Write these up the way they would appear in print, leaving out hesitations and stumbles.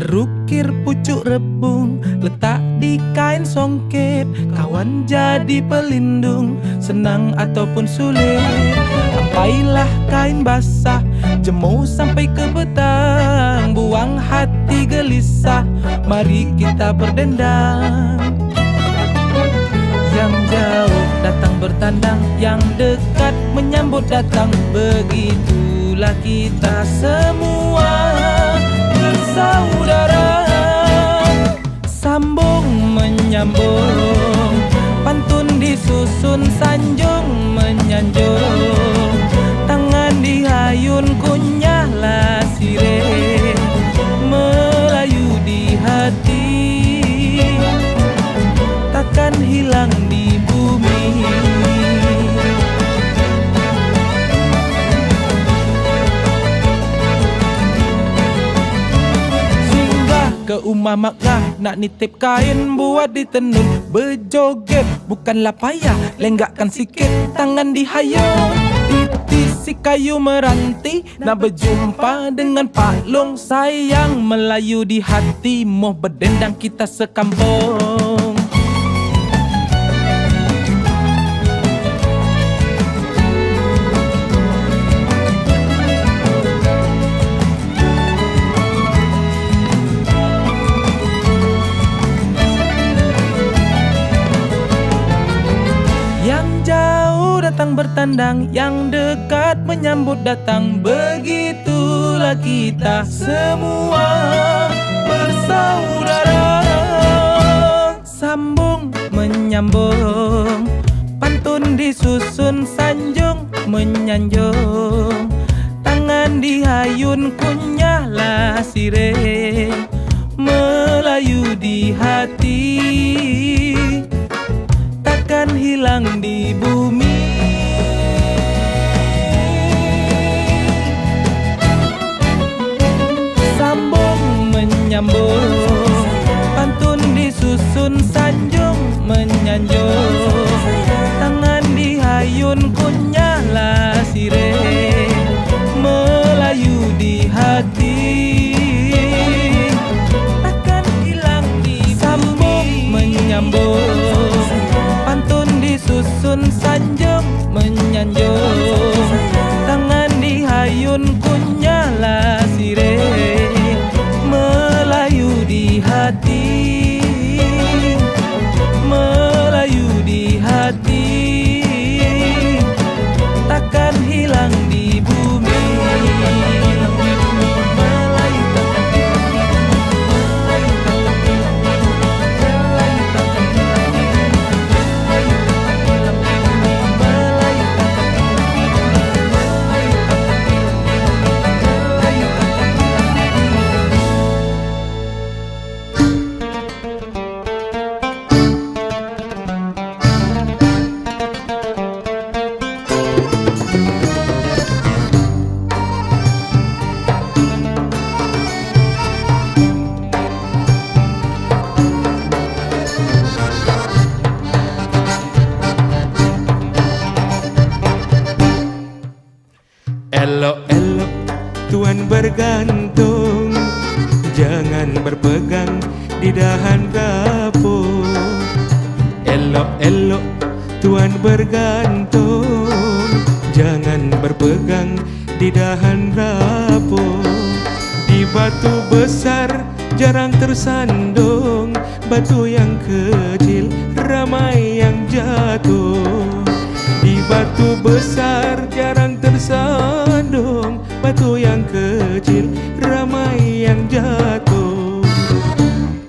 Terukir pucuk rebung, letak di kain songket. Kawan jadi pelindung, senang ataupun sulit. Sampailah kain basah, jemur sampai ke petang. Buang hati gelisah, mari kita berdendang. Yang jauh datang bertandang, yang dekat menyambut datang. Begitulah kita semua bersaudara. Sambung menyambung, pantun disusun, sanjung menyanjung. Tangan dihayun, kunyahlah sirih, Melayu di hati, takkan hilang di bumi. Singgah ke Umar Makrah, nak nitip kain buat ditenun. Berjoget bukanlah payah, lenggakkan sikit tangan dihayun. Titisi kayu meranti, nak berjumpa dengan Pak Long. Sayang Melayu di hati, moh berdendang kita sekampung. Datang bertandang, yang dekat menyambut datang. Begitulah kita semua bersaudara. Sambung menyambung, pantun disusun, sanjung menyanjung. Tangan dihayun, kunyahlah sirih, Melayu di hati, takkan hilang di bumi. Menyambung, pantun disusun, sanjung menyanjung. Tangan dihayun, kunyahlah sirih, Melayu di hati, takkan hilang di bumi. Sambung menyambung, pantun disusun, sanjung menyanjung. Tangan dihayun, kunyahlah sirih, Melayu di hati, Melayu di hati, takkan hilang di bumi. Elok-elok Tuan bergantung, jangan berpegang di dahan dapur. Elok-elok Tuan bergantung, jangan berpegang di dahan dapur. Di batu besar jarang tersandung, batu yang kecil ramai yang jatuh. Di batu besar jarang tersandung, batu yang kecil ramai yang jatuh.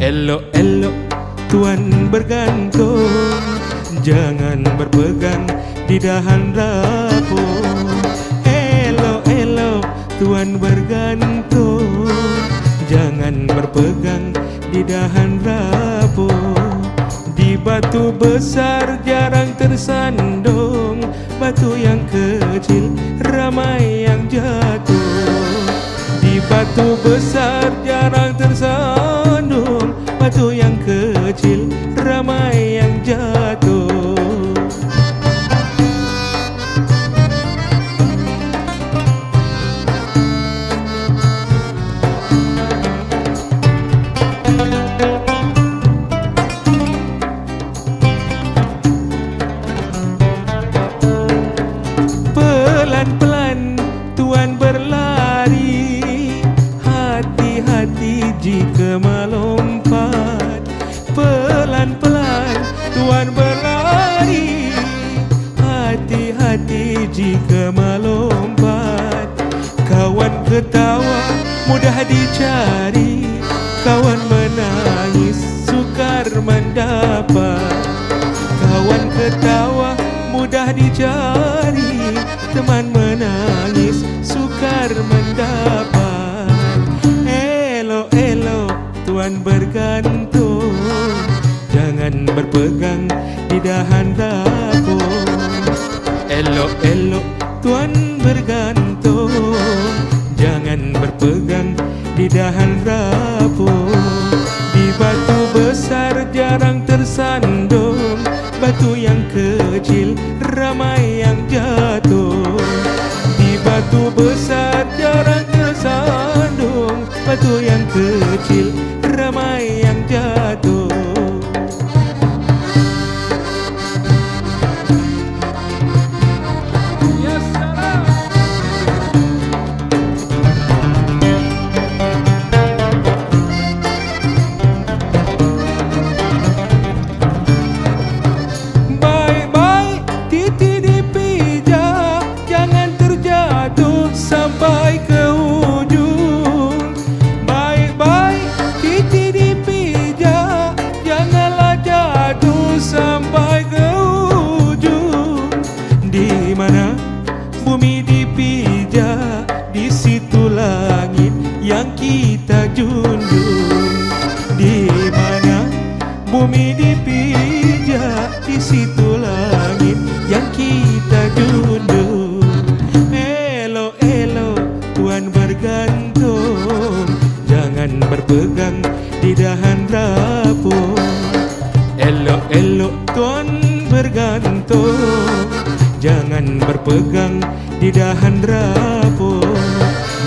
Elok-elok Tuan bergantung, jangan berpegang di dahan dapur. Elok-elok Tuan bergantung, jangan berpegang di dahan dapur. Di batu besar jarang tersandung, batu yang kecil ramai yang jatuh. Di batu besar jarang tersandung, batu yang kecil ramai yang jatuh. Pelan-pelan tuan berlari, hati-hati jika melompat. Pelan-pelan tuan berlari, hati-hati jika melompat. Kawan ketawa mudah dicari, kawan menangis sukar mendapat. Kawan ketawa mudah dicari, teman menangis sukar mendapat. Elok-elok tuan bergantung, jangan berpegang di dahan dapur. Elok-elok tuan bergantung, jangan berpegang di dahan rapur. Di batu besar jarang tersandung, batu yang kecil ramai yang jatuh. Di batu besar jarang tersandung, batu yang kecil ramai yang jatuh. Sampai ke ujung, baik-baik titi dipijak, janganlah jatuh sampai ke ujung. Di mana bumi dipijak, di situ langit yang kita junjung. Di mana bumi dipijak, di situ langit yang kita junjung. Tuan bergantung, jangan berpegang di dahan rapur. Elok-elok tuan bergantung, jangan berpegang di dahan rapur.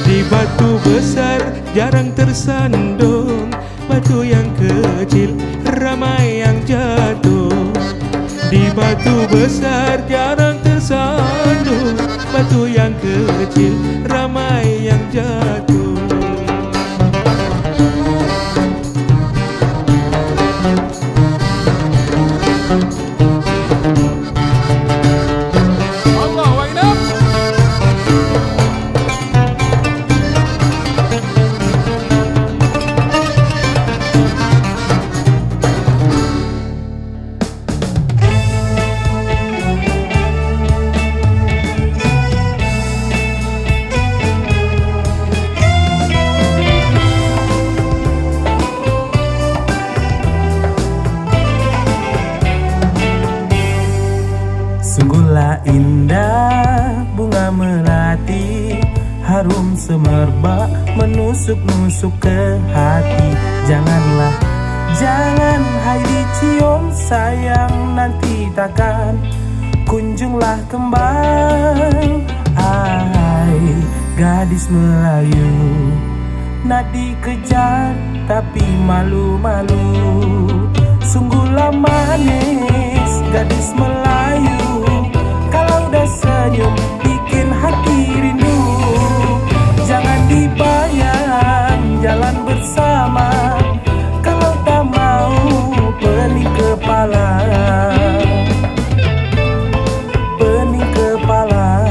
Di batu besar jarang tersandung, batu yang kecil ramai yang jatuh. Di batu besar jarang tersandung, batu yang kecil ramai yang jatuh. Allah Akbar. Sungguhlah indah bunga melati, harum semerbak menusuk-nusuk ke hati. Janganlah, jangan hai dicium sayang, nanti takkan kunjunglah kembang. Hai gadis Melayu, nak dikejar tapi malu-malu. Sungguhlah manis gadis Melayu, kalau dah senyum bikin hati rindu. Jangan dibayang jalan bersama, kalau tak mau pening kepala. Pening kepala.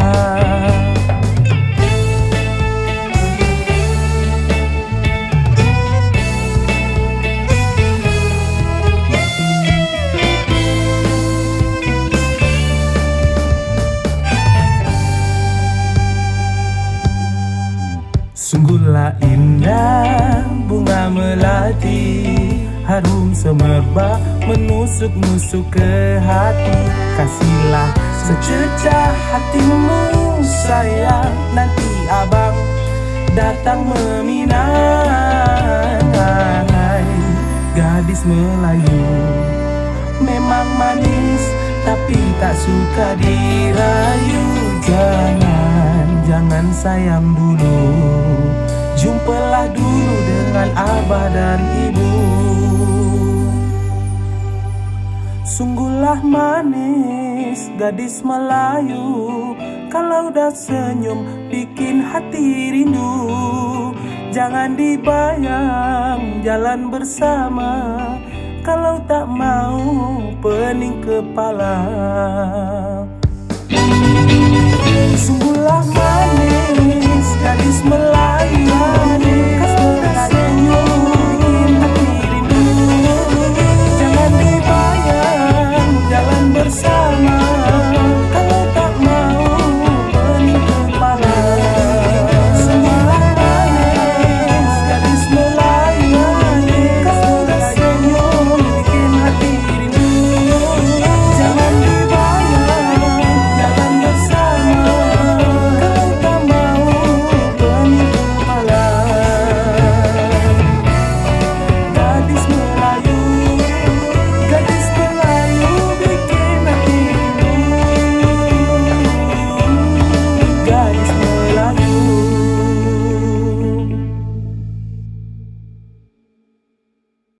Sungguhlah indah bunga melati, harum semerbak menusuk-nusuk ke hati. Kasihlah sececah hatimu sayang, nanti abang datang meminang. Gadis Melayu memang manis, tapi tak suka dirayu. Jangan sayang dulu, jumpalah dulu dengan abah dan ibu. Sungguhlah manis gadis Melayu, Kalau dah senyum bikin hati rindu, jangan dibayang jalan bersama. Kalau tak mau pening kepala.